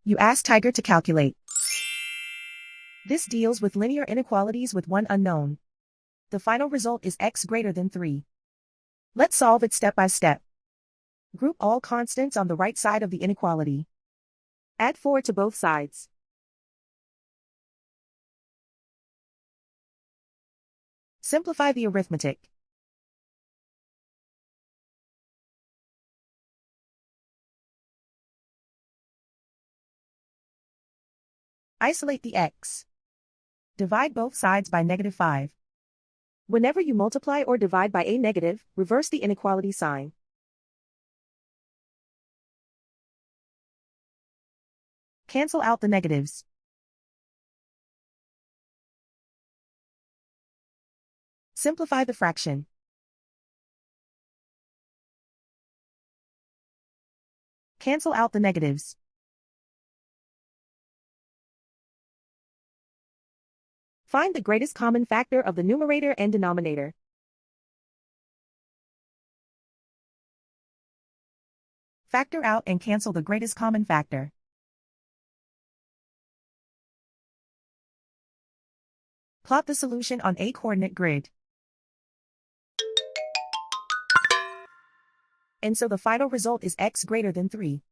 You ask Tiger to calculate. This deals with linear inequalities with one unknown. The final result is x greater than 3. Let's solve it step by step. Group all constants on the right side of the inequality. Add 4 to both sides. Simplify the arithmetic. Isolate the x. Divide both sides by -5. Whenever you multiply or divide by a negative, reverse the inequality sign. Cancel out the negatives. Simplify the fraction. Cancel out the negatives. Find the greatest common factor of the numerator and denominator. Factor out and cancel the greatest common factor. Plot the solution on a coordinate grid. And so the final result is x greater than 3.